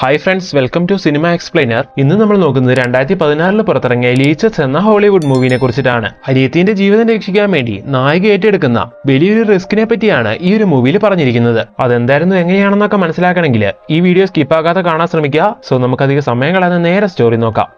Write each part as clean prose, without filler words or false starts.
Hi friends, welcome to cinema explainer. ഇന്ന് നമ്മൾ നോക്കുന്നത് 2016 പുറത്തിറങ്ങിയ ലീച്ചസ് എന്ന ഹോളിവുഡ് മൂവിനെ കുറിച്ചിട്ടാണ്. ഹരിയത്തിന്റെ ജീവിതം രക്ഷിക്കാൻ വേണ്ടി നായിക ഏറ്റെടുക്കുന്ന വലിയൊരു റിസ്കിനെ പറ്റിയാണ് ഈ ഒരു മൂവിയിൽ പറഞ്ഞിരിക്കുന്നത്. അതെന്തായിരുന്നു, എങ്ങനെയാണെന്നൊക്കെ മനസ്സിലാക്കണമെങ്കിൽ ഈ വീഡിയോ സ്കിപ്പാക്കാതെ കാണാൻ ശ്രമിക്കുക. സോ നമുക്കധികം സമയം കളയാതെ നേരെ സ്റ്റോറി നോക്കാം.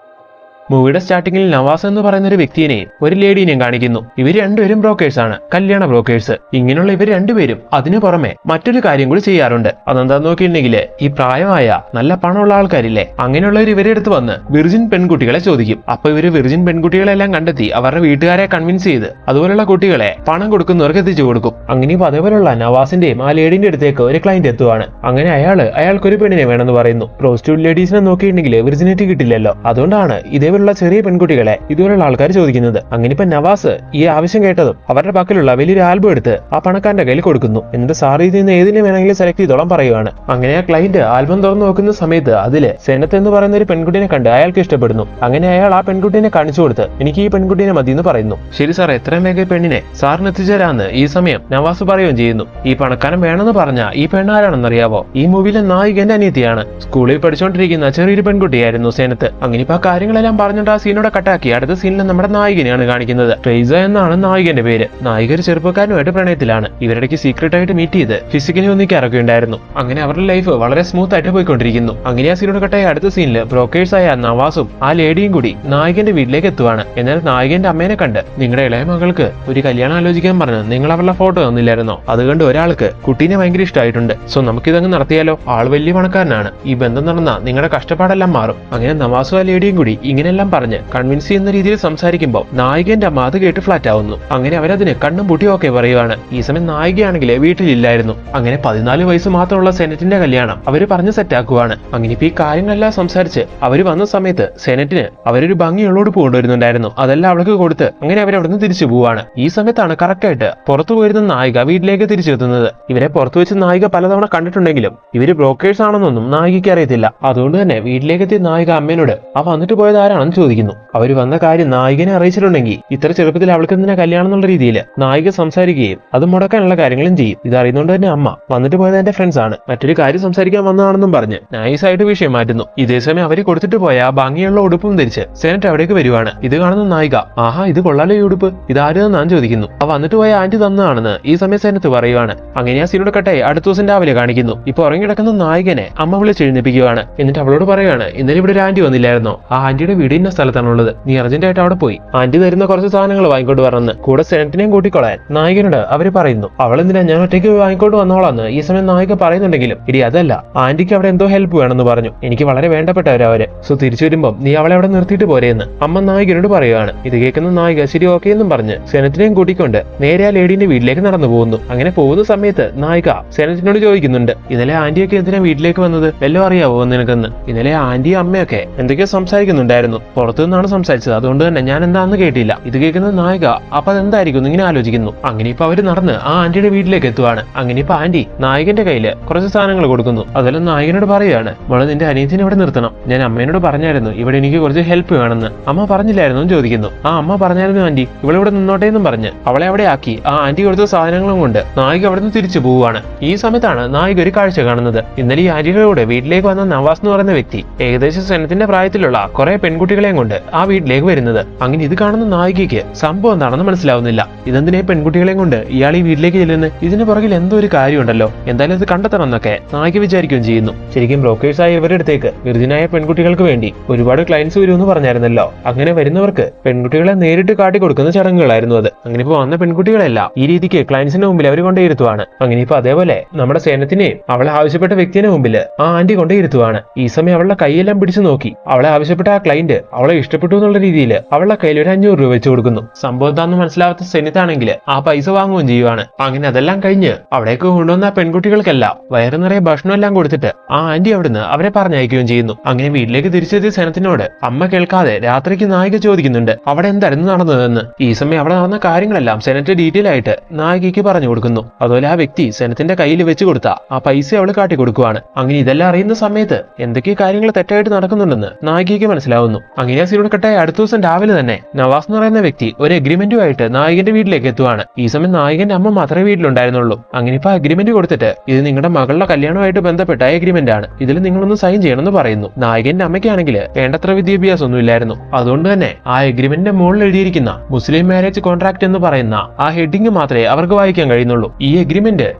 മൂവിയുടെ സ്റ്റാർട്ടിങ്ങിൽ നവാസ് എന്ന് പറയുന്ന ഒരു വ്യക്തിയെയും ഒരു ലേഡീനെയും കാണിക്കുന്നു. ഇവർ രണ്ടുപേരും ബ്രോക്കേഴ്സ് ആണ്, കല്യാണ ബ്രോക്കേഴ്സ്. ഇങ്ങനെയുള്ള ഇവർ രണ്ടുപേരും അതിനു പുറമെ മറ്റൊരു കാര്യം കൂടി ചെയ്യാറുണ്ട്. അതെന്താന്ന് നോക്കിയിട്ടുണ്ടെങ്കിൽ, ഈ പ്രായമായ നല്ല പണമുള്ള ആൾക്കാരില്ലേ, അങ്ങനെയുള്ളവർ ഇവരെ അടുത്ത് വന്ന് വിർജിൻ പെൺകുട്ടികളെ ചോദിക്കും. അപ്പൊ ഇവര് വിർജിൻ പെൺകുട്ടികളെല്ലാം കണ്ടെത്തി അവരുടെ വീട്ടുകാരെ കൺവിൻസ് ചെയ്ത് അതുപോലുള്ള കുട്ടികളെ പണം കൊടുക്കുന്നവർക്ക് എത്തിച്ചു കൊടുക്കും. അങ്ങനെ ഇപ്പൊ അതേപോലുള്ള നവാസിന്റെയും ആ ലേഡീന്റെ അടുത്തേക്ക് ഒരു ക്ലയന്റ് എത്തുവാണ്. അങ്ങനെ അയാൾക്കൊരു പെണ്ണിനെ വേണമെന്ന് പറയുന്നു. പ്രോസ്റ്റിറ്റ്യൂട്ട് ലേഡീസിനെ നോക്കിയിട്ടുണ്ടെങ്കിൽ വിർജിനിറ്റി കിട്ടില്ലല്ലോ. അതുകൊണ്ടാണ് ഇതേപോലുള്ള ചെറിയ പെൺകുട്ടികളെ ഇതുപോലുള്ള ആൾക്കാർ ചോദിക്കുന്നത്. അങ്ങനെ ഇപ്പൊ നവാസ് ഈ ആവശ്യം കേട്ടതും അവരുടെ പക്കലുള്ള വലിയൊരു ആൽബം എടുത്ത് ആ പണക്കാരന്റെ കയ്യിൽ കൊടുക്കുന്നു. എന്നിട്ട് സാർ ഇതിൽ നിന്ന് ഏതിനെ വേണമെങ്കിലും സെലക്ട് ചെയ്തോളം പറയുവാണ്. അങ്ങനെ ആ ക്ലയന്റ് ആൽബം തുറന്നു നോക്കുന്ന സമയത്ത് അതില് സെനത്ത് എന്ന് പറയുന്ന ഒരു പെൺകുട്ടിനെ കണ്ട് അയാൾക്ക് ഇഷ്ടപ്പെടുന്നു. അങ്ങനെ അയാൾ ആ പെൺകുട്ടിനെ കാണിച്ചു കൊടുത്ത് എനിക്ക് ഈ പെൺകുട്ടിനെ മതി എന്ന് പറയുന്നു. ശരി സാർ, എത്രയും വേഗം പെണ്ണിനെ സാറിന് എത്തിച്ചേരാന്ന് ഈ സമയം നവാസ് പറയുകയും ചെയ്യുന്നു. ഈ പണക്കാരൻ വേണമെന്ന് പറഞ്ഞ ഈ പെണ്ണാരാണെന്നറിയാവോ? ഈ മൂവിയിലെ നായികന്റെ അനിയത്തിയാണ്. സ്കൂളിൽ പഠിച്ചുകൊണ്ടിരിക്കുന്ന ചെറിയൊരു പെൺകുട്ടിയായിരുന്നു സെനത്ത്. അങ്ങനെ ഇപ്പൊ ആ കാര്യങ്ങളെല്ലാം പറഞ്ഞിട്ട് ആ സീനോടെ കട്ടാക്കി അടുത്ത സീനിൽ നമ്മുടെ നായികനെയാണ് കാണിക്കുന്നത്. ട്രേസ എന്നാണ് നായികന്റെ പേര്. നായിക ഒരു ചെറുപ്പക്കാരനുമായിട്ട് പ്രണയത്തിലാണ്. ഇവരുടെക്ക് സീക്രട്ട് ആയിട്ട് മീറ്റ് ചെയ്ത് ഫിസിക്കലി ഒന്നിക്കാറൊക്കെ ഉണ്ടായിരുന്നു. അങ്ങനെ അവരുടെ ലൈഫ് വളരെ സ്മൂത്ത് ആയിട്ട് പോയിക്കൊണ്ടിരിക്കുന്നു. അങ്ങനെ ആ സീനോട് കട്ടായി അടുത്ത സീനിൽ ബ്രോക്കേഴ്സ് ആയ നവാസും ആ ലേഡിയും കൂടി നായികന്റെ വീട്ടിലേക്ക് എത്തുവാണ്. എന്നാൽ നായികന്റെ അമ്മേനെ കണ്ട് നിങ്ങളുടെ ഇളയ മകൾക്ക് ഒരു കല്യാണം ആലോചിക്കാൻ പറഞ്ഞ് നിങ്ങൾ അവരുടെ ഫോട്ടോ തന്നില്ലായിരുന്നോ? അതുകൊണ്ട് ഒരാൾക്ക് കുട്ടീനെ ഭയങ്കര ഇഷ്ടമായിട്ടുണ്ട്. സോ നമുക്കിതങ്ങ് നടത്തിയാലോ? ആൾ വലിയ പണക്കാരനാണ്. ഈ ബന്ധം നടന്ന നിങ്ങളുടെ കഷ്ടപ്പാടെല്ലാം മാറും. അങ്ങനെ നവാസും ആ ലേഡിയും കൂടി ഇങ്ങനെയെല്ലാം പറഞ്ഞ് കൺവിൻസ് ചെയ്യുന്ന രീതിയിൽ സംസാരിക്കുമ്പോൾ നായികന്റെ അമ്മ അത് കേട്ട് ഫ്ലാറ്റ് ആവുന്നു. അങ്ങനെ അവരതിന് കണ്ണും പൂട്ടിയൊക്കെ പറയുവാണ്. ഈ സമയം നായികയാണെങ്കിൽ വീട്ടിലില്ലായിരുന്നു. അങ്ങനെ 14 വയസ്സ് മാത്രമുള്ള സെനറ്റിന്റെ കല്യാണം അവര് പറഞ്ഞ് സെറ്റാക്കുവാണ്. അങ്ങനെ ഇപ്പൊ ഈ കാര്യങ്ങളെല്ലാം സംസാരിച്ച് അവര് വന്ന സമയത്ത് സെനറ്റിന് അവരൊരു ഭംഗിയുള്ള ഉടുപ്പ് കൊണ്ടുവരുന്നുണ്ടായിരുന്നു. അതെല്ലാം അവൾക്ക് കൊടുത്ത് അങ്ങനെ അവരവിടുന്ന് തിരിച്ചു പോവാണ്. ഈ സമയത്താണ് കറക്റ്റായിട്ട് പുറത്തു പോയിരുന്ന നായിക വീട്ടിലേക്ക് തിരിച്ചെത്തുന്നത്. ഇവരെ പുറത്തു വെച്ച് നായിക പലതവണ കണ്ടിട്ടുണ്ടെങ്കിലും ഇവര് ബ്രോക്കേഴ്സ് ആണെന്നൊന്നും നായികയ്ക്ക് അറിയത്തില്ല. അതുകൊണ്ട് തന്നെ വീട്ടിലേക്ക് എത്തിയ നായിക അമ്മേനോട് ആ വന്നിട്ട് പോയത് ആരാണെന്ന് ചോദിക്കുന്നു. അവര് വന്ന കാര്യം നായികനെ അറിയിച്ചിട്ടുണ്ടെങ്കിൽ ഇത്ര ചെറുപ്പത്തിൽ അവൾക്ക് എന്തിനാ കല്യാണം എന്നുള്ള രീതിയിൽ നായിക സംസാരിക്കുകയും അത് മുടക്കാനുള്ള കാര്യങ്ങളും ചെയ്യും. ഇത് അറിയുന്നതുകൊണ്ട് തന്നെ അമ്മ വന്നിട്ട് പോയത് എന്റെ ഫ്രണ്ട്സ് ആണ്, മറ്റൊരു കാര്യം സംസാരിക്കാൻ വന്നതാണെന്നും പറഞ്ഞ് നൈസായിട്ട് വിഷയം മാറ്റുന്നു. ഇതേസമയം അവര് കൊടുത്തിട്ട് പോയ ആ ഭംഗിയുള്ള ഉടുപ്പും ധരിച്ച് സെനറ്റ് അവിടേക്ക് വരുവാണ്. ഇത് കാണുന്ന നായിക ആഹാ ഇത് കൊള്ളാലോ ഈ ഉടുപ്പ്, ഇതാരും ഞാൻ ചോദിക്കുന്നു. ആ വന്നിട്ട് പോയ ആന്റി തന്നതാണെന്ന് ഈ സമയം സെനറ്റ് പറയുവാണ്. അങ്ങനെ ആ സീനോട് കട്ടായി അടുത്ത ദിവസം രാവിലെ കാണിക്കുന്നു. ഇപ്പൊ ഉറങ്ങിക്കിടക്കുന്ന നായികനെ അമ്മ വിളിച്ചെഴുന്നേപ്പിക്കുകയാണ്. എന്നിട്ട് അവളോട് പറയുകയാണ് ഇന്നലെ ഇവിടെ ഒരു ആന്റി വന്നില്ലായിരുന്നോ? ആ ആന്റിയുടെ വീട് ഇന്ന സ്ഥലത്താണുള്ളത്, നീ അർജന്റായിട്ട് അവിടെ പോയി ആന്റി തരുന്ന കുറച്ച് സാധനങ്ങൾ വാങ്ങിക്കൊണ്ട് വരണമെന്ന് കൂടെ സെനറ്റിനെയും കൂട്ടിക്കൊള്ളാൻ നായികനോട് അവര് പറയുന്നു. അവളെന്തിനാ ഞാൻ ഒറ്റയ്ക്ക് വാങ്ങിക്കൊണ്ട് വന്നോളാന്ന് ഈ സമയം നായിക പറയുന്നുണ്ടെങ്കിലും ഇടി അതല്ല, ആന്റിക്ക് അവിടെ എന്തോ ഹെൽപ്പ് വേണമെന്ന് പറഞ്ഞു, എനിക്ക് വളരെ വേണ്ടപ്പെട്ടവരവര്. സോ തിരിച്ചു വരുമ്പോ നീ അവളെ അവിടെ നിർത്തിയിട്ട് പോരെയെന്ന് അമ്മ നായികനോട് പറയുകയാണ്. ഇത് കേൾക്കുന്ന നായിക ശരി ഓക്കെ എന്നും പറഞ്ഞ് സെനറ്റിനെയും കൂട്ടിക്കൊണ്ട് നേരെ ആ ലേഡീന്റെ വീട്ടിലേക്ക് നടന്നു പോകുന്നു. അങ്ങനെ പോകുന്ന സമയത്ത് നായിക സെനറ്റിനോട് ചോദിക്കുന്നുണ്ട് ഇന്നലെ ആന്റിയൊക്കെ എന്തിനാ വീട്ടിലേക്ക് വന്നത്, വല്ലതും അറിയാവോ നിനക്കെന്ന്? ഇന്നലെ ആന്റിയും അമ്മയൊക്കെ എന്തൊക്കെയോ സംസാരിക്കുന്നുണ്ടായിരുന്നു, പുറത്തു നിന്നാണ് സംസാരിച്ചത്, അതുകൊണ്ട് തന്നെ ഞാൻ എന്താണെന്ന് കേട്ടില്ല. ഇത് കേൾക്കുന്ന നായിക അപ്പൊ അതെന്തായിരിക്കും ഇങ്ങനെ ആലോചിക്കുന്നു. അങ്ങനെ ഇപ്പൊ അവര് നടന്ന് ആ ആന്റിയുടെ വീട്ടിലേക്ക് എത്തുവാണ്. അങ്ങനെ ഇപ്പൊ ആന്റി നായികന്റെ കയ്യില് കുറച്ച് സാധനങ്ങൾ കൊടുക്കുന്നു. അതെല്ലാം നായികനോട് പറയുകയാണ് മോളെ നിന്റെ അനിയത്തിനെ ഇവിടെ നിർത്തണം, ഞാൻ അമ്മേനോട് പറഞ്ഞായിരുന്നു ഇവിടെ എനിക്ക് കുറച്ച് ഹെൽപ്പ് വേണമെന്ന്. അമ്മ പറഞ്ഞില്ലായിരുന്നു എന്ന് ചോദിക്കുന്നു. ആ അമ്മ പറഞ്ഞായിരുന്നു ആന്റി ഇവിടെ നിന്നോട്ടെ എന്നും പറഞ്ഞ് അവളെ അവിടെ ആക്കി ആ ആന്റി കൊടുത്ത സാധനങ്ങളും കൊണ്ട് നായിക അവിടെ നിന്ന് തിരിച്ചു പോവുകയാണ്. ഈ സമയത്താണ് നായിക ഒരു കാഴ്ച കാണുന്നത്. ഇന്നലെ ഈ ആന്റിയുടെ കൂടെ വീട്ടിലേക്ക് വന്ന നവാസ് എന്ന് പറയുന്ന വ്യക്തി ഏകദേശം സെനറ്റിന്റെ പ്രായത്തിലുള്ള കുറെ പെൺകുട്ടികളെയും കൊണ്ട് ആ വീട്ടിലേക്ക് വരുന്നത്. അങ്ങനെ ഇത് കാണുന്ന നായികയ്ക്ക് സംഭവം എന്താണെന്ന് മനസ്സിലാവുന്നില്ല. ഇതെന്തിനെ പെൺകുട്ടികളെയും കൊണ്ട് ഇയാൾ ഈ വീട്ടിലേക്ക് ചെല്ലുന്നത്, ഇതിന് പുറകിൽ എന്തോ ഒരു കാര്യമുണ്ടല്ലോ, എന്തായാലും ഇത് കണ്ടെത്തണം എന്നൊക്കെ നായിക വിചാരിക്കുകയും ചെയ്യുന്നു. ശരിക്കും ബ്രോക്കേഴ്സ് ആയ ഇവരുടെ അടുത്തേക്ക് വിർജിനായ പെൺകുട്ടികൾക്ക് വേണ്ടി ഒരുപാട് ക്ലയൻസ് വരുമെന്ന് പറഞ്ഞായിരുന്നല്ലോ. അങ്ങനെ വരുന്നവർക്ക് പെൺകുട്ടികളെ നേരിട്ട് കാട്ടിക്കൊടുക്കുന്ന ചടങ്ങുകളായിരുന്നു അത്. അങ്ങനെ ഇപ്പൊ വന്ന പെൺകുട്ടികളെല്ലാം ഈ രീതിക്ക് ക്ലയൻസിന്റെ മുമ്പിൽ അവർ കൊണ്ടേയിരുത്തുവാണ്. അങ്ങനെ ഇപ്പൊ അതേപോലെ നമ്മുടെ സേനത്തിനെയും അവളെ ആവശ്യപ്പെട്ട വ്യക്തിയുടെ മുമ്പിൽ ആ ആന്റി കൊണ്ടേയിരുത്തുവാണ്. ഈ സമയം അവളുടെ കൈയെല്ലാം പിടിച്ചു നോക്കി അവളെ ആവശ്യപ്പെട്ട ആ ക്ലയന്റ് അവളെ ഇഷ്ടപ്പെട്ടു എന്നുള്ള രീതിയിൽ അവളുടെ കയ്യിൽ ഒരു 500 രൂപ വെച്ച് കൊടുക്കുന്നു. സംഭവം എന്താണെന്ന് മനസ്സിലാവാത്ത സെനത്താണെങ്കിൽ ആ പൈസ വാങ്ങുകയും ചെയ്യുവാണ്. അങ്ങനെ അതെല്ലാം കഴിഞ്ഞ് അവിടേക്ക് കൊണ്ടുവന്ന പെൺകുട്ടികൾക്കെല്ലാം വയറ് നിറയെ ഭക്ഷണം എല്ലാം കൊടുത്തിട്ട് ആ ആന്റി അവിടുന്ന് അവരെ പറഞ്ഞയക്കുകയും ചെയ്യുന്നു. അങ്ങനെ വീട്ടിലേക്ക് തിരിച്ചെത്തിയ സെനത്തിനോട് അമ്മ കേൾക്കാതെ രാത്രിക്ക് നായിക ചോദിക്കുന്നുണ്ട് അവിടെ എന്തായിരുന്നു നടന്നതെന്ന്. ഈ സമയം അവിടെ നടന്ന കാര്യങ്ങളെല്ലാം സെനറ്റ് ഡീറ്റെയിൽ ആയിട്ട് നായികയ്ക്ക് പറഞ്ഞു കൊടുക്കുന്നു. അതുപോലെ ആ വ്യക്തി സെനത്തിന്റെ കയ്യിൽ വെച്ച് കൊടുത്ത ആ പൈസ അവള് കാട്ടിക്കൊടുക്കുവാണ്. അങ്ങനെ ഇതെല്ലാം അറിയുന്ന സമയത്ത് എന്തൊക്കെ കാര്യങ്ങൾ തെറ്റായിട്ട് നടക്കുന്നുണ്ടെന്ന് നായികയ്ക്ക് മനസ്സിലാവുന്നു. അങ്ങനെ ആ സീനോട് കട്ടായ അടുത്ത ദിവസം രാവിലെ തന്നെ നവാസ് എന്ന് പറയുന്ന വ്യക്തി ഒരു എഗ്രിമെന്റുമായിട്ട് നായകന്റെ വീട്ടിലേക്ക് എത്തുവാണ്. ഈ സമയം നായകന്റെ അമ്മ മാത്രമേ വീട്ടിലുണ്ടായിരുന്നുള്ളൂ. അങ്ങനെ ഇപ്പൊ അഗ്രിമെന്റ് കൊടുത്തിട്ട് ഇത് നിങ്ങളുടെ മകളുടെ കല്യാണമായിട്ട് ബന്ധപ്പെട്ട എഗ്രിമെന്റ് ആണ്, ഇതിൽ നിങ്ങളൊന്ന് സൈൻ ചെയ്യണമെന്ന് പറയുന്നു. നായകന്റെ അമ്മയ്ക്കാണെങ്കിൽ വേണ്ടത്ര വിദ്യാഭ്യാസം ഒന്നും ഇല്ലായിരുന്നു. അതുകൊണ്ട് തന്നെ ആ എഗ്രിമെന്റിന്റെ മുകളിൽ എഴുതിയിരിക്കുന്ന മുസ്ലിം മാരേജ് കോൺട്രാക്ട് എന്ന് പറയുന്ന ആ ഹെഡിങ് മാത്രമേ അവർക്ക് വായിക്കാൻ കഴിയുന്നുള്ളൂ. ഈ എഗ്രിമെന്റ്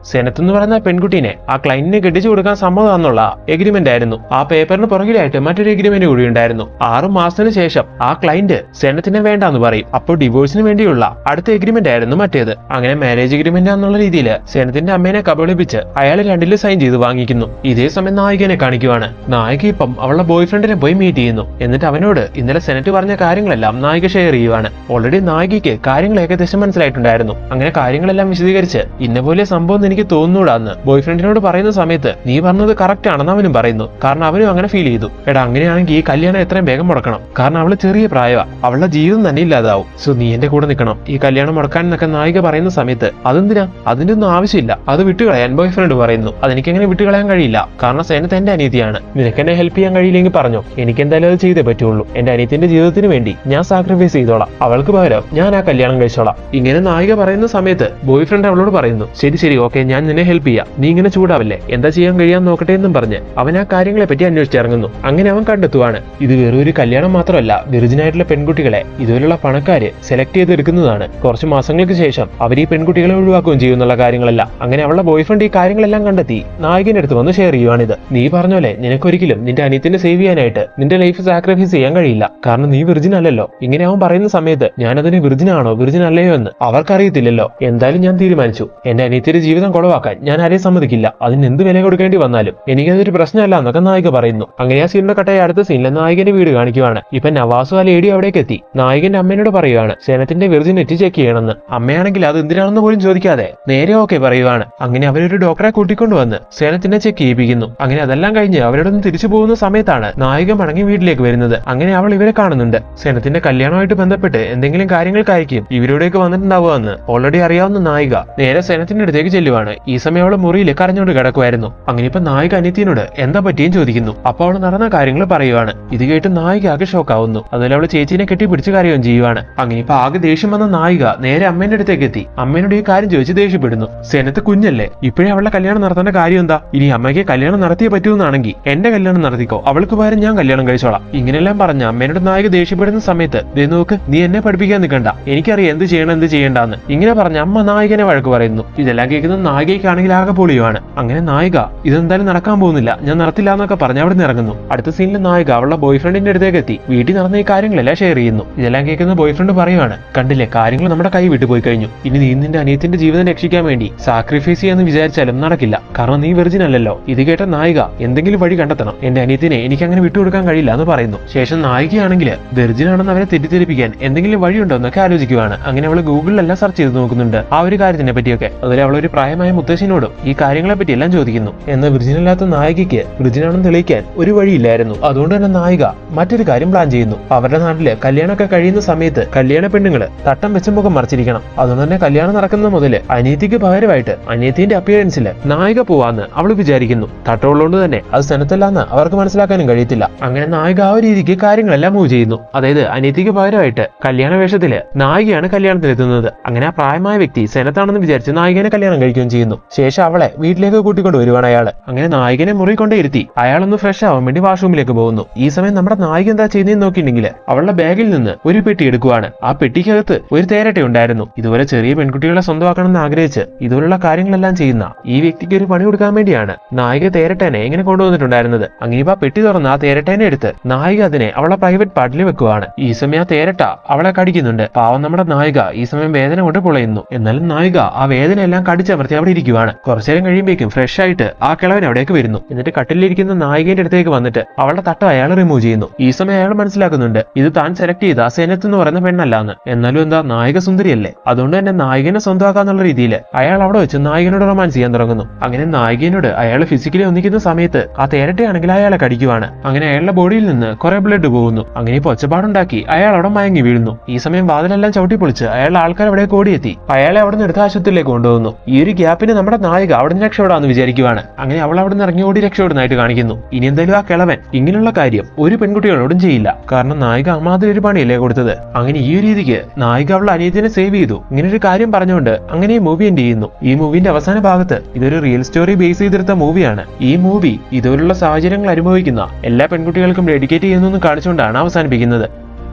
സെനത്ത് എന്ന് പറയുന്ന പെൺകുട്ടീനെ ആ ക്ലയന്റിനെ കെട്ടിച്ചു കൊടുക്കാൻ സമ്മതമാണെന്നുള്ള എഗ്രിമെന്റ് ആയിരുന്നു. ആ പേപ്പറിന് പുറകിലായിട്ട് മറ്റൊരു എഗ്രിമെന്റ് കൂടി ഉണ്ടായിരുന്നു. 6 മാസത്തിന് ശേഷം ആ ക്ലയന്റ് സെനത്തിനെ വേണ്ടാന്ന് പറയും. അപ്പോൾ ഡിവോഴ്സിന് വേണ്ടിയുള്ള അടുത്ത എഗ്രിമെന്റ് ആയിരുന്നു മറ്റേത്. അങ്ങനെ മാരേജ് എഗ്രിമെന്റ് എന്നുള്ള രീതിയിൽ സെനത്തിന്റെ അമ്മേനെ കബളിപ്പിച്ച് അയാൾ രണ്ടില് സൈൻ ചെയ്ത് വാങ്ങിക്കുന്നു. ഇതേ സമയം നായികനെ കാണിക്കുവാണ്. നായിക ഇപ്പം അവളുടെ ബോയ് ഫ്രണ്ടിനെ പോയി മീറ്റ് ചെയ്യുന്നു. എന്നിട്ട് അവനോട് ഇന്നലെ സെനറ്റ് പറഞ്ഞ കാര്യങ്ങളെല്ലാം നായിക ഷെയർ ചെയ്യുവാണ്. ഓൾറെഡി നായികയ്ക്ക് കാര്യങ്ങൾ ഏകദേശം മനസ്സിലായിട്ടുണ്ടായിരുന്നു. അങ്ങനെ കാര്യങ്ങളെല്ലാം വിശദീകരിച്ച് ഇന്നപോലെ സംഭവം എനിക്ക് തോന്നുകൂടാന്ന് ബോയ് ഫ്രണ്ടിനോട് പറയുന്ന സമയത്ത് നീ പറഞ്ഞത് കറക്റ്റ് ആണെന്ന് അവനും പറയുന്നു. കാരണം അവനും അങ്ങനെ ഫീൽ ചെയ്തു. എടാ അങ്ങനെയാണെങ്കിൽ ഈ കല്യാണം എത്രയും വേഗം മുടക്കണം. കാരണം അവള് ചെറിയ പ്രായമാണ്, അവളുടെ ജീവിതം തന്നെ ഇല്ലാതാവും. സോ നീ എന്റെ കൂടെ നിൽക്കണം, ഈ കല്യാണം മുടക്കാൻ എന്നൊക്കെ നായിക പറയുന്ന സമയത്ത് അതെന്തിനാ, അതിന്റെ ഒന്നും ആവശ്യമില്ല, അത് വിട്ടുകളയാൻ ബോയ് ഫ്രണ്ട് പറയുന്നു. അതെനിക്കെങ്ങനെ വിട്ടുകളയാൻ കഴിയില്ല, കാരണം സെനത്ത് എന്റെ അനിയത്തിയാണ്. നിനക്ക് എന്നെ ഹെൽപ്പ് ചെയ്യാൻ കഴിയില്ലെങ്കിൽ പറഞ്ഞോ, എനിക്ക് എന്തായാലും അത് ചെയ്തേ പറ്റുള്ളൂ. എന്റെ അനിയത്തിന്റെ ജീവിതത്തിന് വേണ്ടി ഞാൻ സാക്രിഫൈസ് ചെയ്തോളാം, അവൾക്ക് പകരം ഞാൻ ആ കല്യാണം കഴിച്ചോളാം. ഇങ്ങനെ നായിക പറയുന്ന സമയത്ത് ബോയ് ഫ്രണ്ട് അവളോട് പറയുന്നു, ശരി ശരി ഓക്കെ, ഞാൻ നിന്നെ ഹെൽപ്പ് ചെയ്യാം, നീ ഇങ്ങനെ ചൂടാവല്ലേ, എന്താ ചെയ്യാൻ കഴിയാൻ നോക്കട്ടെ എന്നും പറഞ്ഞ് അവൻ ആ കാര്യങ്ങളെ പറ്റി അന്വേഷിച്ചിറങ്ങുന്നു. അങ്ങനെ അവൻ കണ്ടെത്തുവാണ് ഇത് വെറും ഒരു കല്യാണം മാത്രമല്ല, വിർജിനായിട്ടുള്ള പെൺകുട്ടികളെ ഇതുപോലുള്ള പണക്കാര് സെലക്ട് ചെയ്തെടുക്കുന്നതാണ്. കുറച്ച് മാസങ്ങൾക്ക് ശേഷം അവർ ഈ പെൺകുട്ടികളെ ഒഴിവാക്കുകയും ചെയ്യുന്നുള്ള കാര്യങ്ങളല്ല. അങ്ങനെ അവളുടെ ബോയ് ഫ്രണ്ട് ഈ കാര്യങ്ങളെല്ലാം കണ്ടെത്തി നായകന്റെ അടുത്ത് വന്ന് ഷെയർ ചെയ്യുവാണിത്. നീ പറഞ്ഞോലെ നിനക്കൊരിക്കലും നിന്റെ അനിയത്തിനെ സേവ് ചെയ്യാനായിട്ട് നിന്റെ ലൈഫ് സാക്രിഫൈസ് ചെയ്യാൻ കഴിയില്ല, കാരണം നീ വിർജിൻ അല്ലല്ലോ. ഇങ്ങനെ അവൻ പറയുന്ന സമയത്ത് ഞാനതിന് വിർജിനാണോ വിർജിൻ അല്ലയോ എന്ന് അവർക്കറിയത്തില്ലല്ലോ. എന്തായാലും ഞാൻ തീരുമാനിച്ചു, എന്റെ അനിയത്തിയുടെ ജീവിതം കുളവാക്കാൻ ഞാൻ ആരെയും സമ്മതിക്കില്ല, അതിന് എന്ത് വില കൊടുക്കേണ്ടി വന്നാലും എനിക്കതൊരു പ്രശ്നമല്ല എന്നൊക്കെ നായിക പറയുന്നു. അങ്ങനെ ആ സീനിന്റെ കട്ടായ അടുത്ത സീനിലെ നായകന്റെ വീട് കാണിക്കുവാണ്. ഇപ്പൊ നവാസും ആ ലേഡി അവിടേക്ക് എത്തി നായകന്റെ അമ്മേനോട് പറയുവാണ് സെനത്തിന്റെ വിർജിനിറ്റി ചെക്ക് ചെയ്യണമെന്ന്. അമ്മയാണെങ്കിൽ അത് എന്തിനാണെന്ന് പോലും ചോദിക്കാതെ നേരെ ഓക്കെ പറയുവാണ്. അങ്ങനെ അവരൊരു ഡോക്ടറെ കൂട്ടിക്കൊണ്ടുവന്ന് സെനത്തിനെ ചെക്ക് ചെയ്യിപ്പിക്കുന്നു. അങ്ങനെ അതെല്ലാം കഴിഞ്ഞ് അവരോടൊന്ന് തിരിച്ചു പോകുന്ന സമയത്താണ് നായിക മടങ്ങി വീട്ടിലേക്ക് വരുന്നത്. അങ്ങനെ അവൾ ഇവരെ കാണുന്നുണ്ട്. സെനത്തിന്റെ കല്യാണമായിട്ട് ബന്ധപ്പെട്ട് എന്തെങ്കിലും കാര്യങ്ങൾക്കായിരിക്കും ഇവരോടേക്ക് വന്നിട്ടുണ്ടാവുക എന്ന് ഓൾറെഡി അറിയാവുന്ന നായിക നേരെ സെനത്തിന്റെ അടുത്തേക്ക് ചെല്ലുവാണ്. ഈ സമയം അവള് മുറിയിൽ കരഞ്ഞുകൊണ്ട് കിടക്കുമായിരുന്നു. അങ്ങനെ ഇപ്പൊ നായിക അനിയത്തിനോട് എന്താ പറ്റിയും ചോദിക്കുന്നു. അപ്പൊ അവൾ നടന്ന കാര്യങ്ങൾ പറയുവാണ്. ഇത് കേട്ട് നായിക ആകെ ഷോക്കാവുന്നു. അതുപോലെ അവള് ചേച്ചീനെ കെട്ടിപ്പിടിച്ച് കരയുകയും ചെയ്യുവാണ്. അങ്ങനെ ഇപ്പൊ ആകെ ദേഷ്യം വന്ന നായിക നേരെ അമ്മേന്റെ അടുത്തേക്ക് എത്തി അമ്മേനോട് ഈ കാര്യം ചോദിച്ച് ദേഷ്യപ്പെടുന്നു. സെനത്ത് കുഞ്ഞല്ലേ, ഇപ്പോഴേ അവളുടെ കല്യാണം നടത്തേണ്ട കാര്യം എന്താ? ഇനി അമ്മയ്ക്ക് കല്യാണം നടത്തിയേ പറ്റൂന്നാണെങ്കിൽ എന്റെ കല്യാണം നടത്തിക്കോ, അവൾക്ക് പകരം ഞാൻ കല്യാണം കഴിച്ചോളാം. ഇങ്ങനെല്ലാം പറഞ്ഞ അമ്മേനോട് നായിക ദേഷ്യപ്പെടുന്ന സമയത്ത് ദേ നോക്ക്, നീ എന്നെ പഠിപ്പിക്കാൻ നിൽക്കണ്ട, എനിക്കറിയാം എന്ത് ചെയ്യണം എന്ത് ചെയ്യേണ്ടെന്ന്. ഇങ്ങനെ പറഞ്ഞ അമ്മ നായികനെ വഴക്ക് പറയുന്നു. ഇതെല്ലാം കേൾക്കുന്ന നായികയ്ക്കാണെങ്കിൽ ആകെ പൊളിയുവാണ്. അങ്ങനെ നായിക ഇതെന്തായാലും നടക്കാൻ പോകുന്നില്ല, ഞാൻ നടത്തില്ല എന്നൊക്കെ പറഞ്ഞ് അവിടെ നിന്ന് ഇറങ്ങുന്നു. അടുത്ത സീനിൽ നായിക അവളുടെ ബോയ് ഫ്രണ്ടിന്റെ അടുത്തേക്ക് എത്തി വീട്ടിൽ നടന്ന ഈ കാര്യങ്ങളെല്ലാം ഷെയർ ചെയ്യുന്നു. ഇതെല്ലാം കേൾക്കുന്ന ബോയ് ഫ്രണ്ട് പറയുവാണ്, കണ്ടില്ലേ കാര്യങ്ങൾ നമ്മുടെ കൈ വിട്ടുപോയി കഴിഞ്ഞു, ഇനി നീ നിന്റെ അനിയത്തിന്റെ ജീവിതം രക്ഷിക്കാൻ വേണ്ടി സാക്രിഫൈസ് ചെയ്യാന്ന് വിചാരിച്ചാലും നടക്കില്ല, കാരണം നീ വെർജിൻ അല്ലല്ലോ. ഇത് കേട്ട നായിക എന്തെങ്കിലും വഴി കണ്ടെത്തണം, എന്റെ അനിയത്തിനെ എനിക്ക് അങ്ങനെ വിട്ടുകൊടുക്കാൻ കഴിയില്ല എന്ന് പറയുന്നു. ശേഷം നായികയാണെങ്കിൽ വെർജിനാണെന്ന് അവരെ തെറ്റിദ്ധരിപ്പിക്കാൻ എന്തെങ്കിലും വഴിയുണ്ടോ എന്നൊക്കെ ആലോചിക്കുവാണ്. അങ്ങനെ അവള് ഗൂഗിളിലെല്ലാം സെർച്ച് ചെയ്ത് നോക്കുന്നുണ്ട് ആ ഒരു കാര്യത്തിനെ പറ്റിയൊക്കെ. അതുപോലെ അവളൊരു പ്രായമായ മുത്തശ്ശിനോടും ഈ കാര്യങ്ങളെ പറ്റി എല്ലാം ചോദിക്കുന്നു. എന്നാൽ വിർജിനല്ലാത്ത നായികയ്ക്ക് വിർജിനാണെന്ന് തെളിയിക്കാൻ ഒരു വഴിയില്ലായിരുന്നു. അതുകൊണ്ട് തന്നെ നായിക മറ്റൊരു കാര്യം പ്ലാൻ ചെയ്യുന്നു. അവരുടെ നാട്ടില് കല്യാണമൊക്കെ കഴിയുന്ന സമയത്ത് കല്യാണ പെണ്ണുങ്ങള് തട്ടം വെച്ച മുഖം മറിച്ചിരിക്കണം. അതുകൊണ്ട് തന്നെ കല്യാണം നടക്കുന്ന മുതല് അനിയത്തിക്ക് പകരമായിട്ട് അനിയത്തിന്റെ അപ്പിയറൻസില് നായിക പോവാന്ന് അവള് വിചാരിക്കുന്നു. തട്ടമുള്ളതുകൊണ്ട് തന്നെ അത് സെനത്തല്ലാന്ന് അവർക്ക് മനസ്സിലാക്കാനും കഴിയത്തില്ല. അങ്ങനെ നായിക ആ രീതിക്ക് കാര്യങ്ങളെല്ലാം മൂവ് ചെയ്യുന്നു. അതായത് അനിയത്തിക്ക് പകരമായിട്ട് കല്യാണ വേഷത്തില് നായികയാണ് കല്യാണത്തിലെത്തുന്നത്. അങ്ങനെ ആ പ്രായമായ വ്യക്തി സെനത്താണെന്ന് വിചാരിച്ച് നായികനെ കല്യാണം കഴിക്കുകയും ചെയ്യുന്നു. ശേഷം അവളെ വീട്ടിലേക്ക് കൂട്ടിക്കൊണ്ട് വരുവാണ് അയാള്. അങ്ങനെ നായികനെ മുറി കൊണ്ടേ ഇരുത്തി അയാളൊന്ന് ഫ്രഷ് ആവാൻ വേണ്ടി വാഷ്റൂമിലേക്ക് പോകുന്നു. ഈ സമയം നമ്മുടെ നായിക എന്താ ചെയ്യുന്നതെന്ന് നോക്കിയിട്ടുണ്ടെങ്കിൽ അവളുടെ ബാഗിൽ നിന്ന് ഒരു പെട്ടി എടുക്കുവാണ്. ആ പെട്ടിക്കകത്ത് ഒരു തേരട്ട ഉണ്ടായിരുന്നു. ഇതുപോലെ ചെറിയ പെൺകുട്ടികളെ സ്വന്തമാക്കണമെന്ന് ആഗ്രഹിച്ച് ഇതുപോലുള്ള കാര്യങ്ങളെല്ലാം ചെയ്യുന്ന ഈ വ്യക്തിക്ക് ഒരു പണി കൊടുക്കാൻ വേണ്ടിയാണ് നായിക തേരട്ടേനെ എങ്ങനെ കൊണ്ടുവന്നിട്ടുണ്ടായിരുന്നത്. അങ്ങനെ ഇപ്പൊ ആ പെട്ടി തുറന്ന് ആ തേരട്ടേനെ എടുത്ത് നായിക അതിനെ അവളെ പ്രൈവറ്റ് പാർട്ടിൽ വെക്കുവാണ്. ഈ സമയം ആ തേരട്ട അവളെ കടിക്കുന്നുണ്ട്. പാവം നമ്മുടെ നായിക ഈ സമയം വേദന കൊണ്ട് പൊളയുന്നു. എന്നാലും നായിക ആ വേദന എല്ലാം കടിച്ചമർത്തി അവിടെ ഇരിക്കുവാണ്. കുറച്ചേരം കഴിയുമ്പോഴേക്കും ഫ്രഷ് ആയിട്ട് ആ കിളവൻ അവിടേക്ക് വരുന്നു. എന്നിട്ട് കട്ടിലിരിക്കുന്ന നായികന്റെ അടുത്തേക്ക് വന്നിട്ട് അവളുടെ തട്ട അയാൾ റിമൂവ് ചെയ്യുന്നു. ഈ സമയം അയാൾ മനസ്സിലാക്കുന്നുണ്ട് ഇത് താൻ സെലക്ട് ചെയ്ത സെനത്ത് എന്ന് പറയുന്ന പെണ്ണല്ലാന്ന്. എന്നാലും എന്താ നായിക സുന്ദരിയല്ലേ, അതുകൊണ്ട് തന്നെ നായകനെ സ്വന്തമാക്കാന്നുള്ള രീതിയിൽ അയാൾ അവിടെ വെച്ച് നായകനോട് റൊമാൻസ് ചെയ്യാൻ തുടങ്ങുന്നു. അങ്ങനെ നായികനോട് അയാൾ ഫിസിക്കലി ഒന്നിക്കുന്ന സമയത്ത് ആ തേരട്ടയാണെങ്കിൽ അയാളെ കടിക്കുവാണ്. അങ്ങനെ അയാളുടെ ബോഡിയിൽ നിന്ന് കുറെ ബ്ലഡ് പോകുന്നു. അങ്ങനെ ഇപ്പൊ ഒച്ചപ്പാടുണ്ടാക്കി അയാൾ അവിടെ മയങ്ങി വീഴുന്നു. ഈ സമയം വാതിലെല്ലാം ചവിട്ടി പൊളിച്ച് അയാളുടെ ആൾക്കാർ അവിടെ ഓടിയെത്തി അയാളെ അവിടെ നിന്ന് എടുത്ത് ആശുപത്രിയിലേക്ക് കൊണ്ടുപോകുന്നു. ഈ ഒരു ഗ്യാപ്പിന് നമ്മുടെ നായിക അവിടെ നിന്ന് രക്ഷപ്പെടാന്ന് വിചാരിക്കുവാണ്. അങ്ങനെ അവൾ അവിടെ നിന്ന് ഇറങ്ങി ഓടി രക്ഷപ്പെടുന്നതായിട്ട് കാണിക്കുന്നു. ഇനി എന്തായാലും ആ കിളവൻ ഇങ്ങനെയുള്ള കാര്യം ഒരു പെൺകുട്ടികളോടും ചെയ്യില്ല. കാരണം നായിക അമ്മാതിരി ഒരു പണിയല്ലേ കൊടുത്തത്. അങ്ങനെ ഈ ഒരു രീതിക്ക് നായിക അവളുടെ അനിയത്തിനെ സേവ് ചെയ്തു. ഇങ്ങനെ ഒരു കാര്യം പറഞ്ഞുകൊണ്ട് അങ്ങനെ ഈ മൂവി എൻഡ് ചെയ്യുന്നു. ഈ മൂവിന്റെ അവസാന ഭാഗത്ത് ഇതൊരു റിയൽ സ്റ്റോറി ബേസ് ചെയ്തെടുത്ത മൂവിയാണ്. ഈ മൂവി ഇതുപോലുള്ള സാഹചര്യങ്ങൾ അനുഭവിക്കുന്ന എല്ലാ പെൺകുട്ടികൾക്കും ഡെഡിക്കേറ്റ് ചെയ്യുന്നു കാണിച്ചുകൊണ്ടാണ് അവസാനിപ്പിക്കുന്നത്.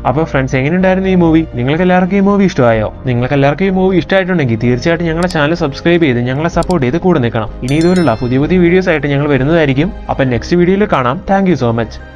അപ്പോൾ ഫ്രണ്ട്സ്, എങ്ങനെയുണ്ടായിരുന്നു ഈ മൂവി? നിങ്ങൾക്ക് എല്ലാവർക്കും ഈ മൂവി ഇഷ്ടമായോ? നിങ്ങൾക്ക് എല്ലാവർക്കും ഈ മൂവി ഇഷ്ടമായിട്ടുണ്ടെങ്കിൽ തീർച്ചയായിട്ടും ഞങ്ങളുടെ ചാനൽ സബ്സ്ക്രൈബ് ചെയ്ത് ഞങ്ങളെ സപ്പോർട്ട് ചെയ്ത് കൂടെ നിൽക്കണം. ഇനി ഇതുപോലുള്ള പുതിയ പുതിയ വീഡിയോസ് ആയിട്ട് ഞങ്ങൾ വരുന്നതായിരിക്കും. അപ്പം നെക്സ്റ്റ് വീഡിയോയിൽ കാണാം. Thank you so much.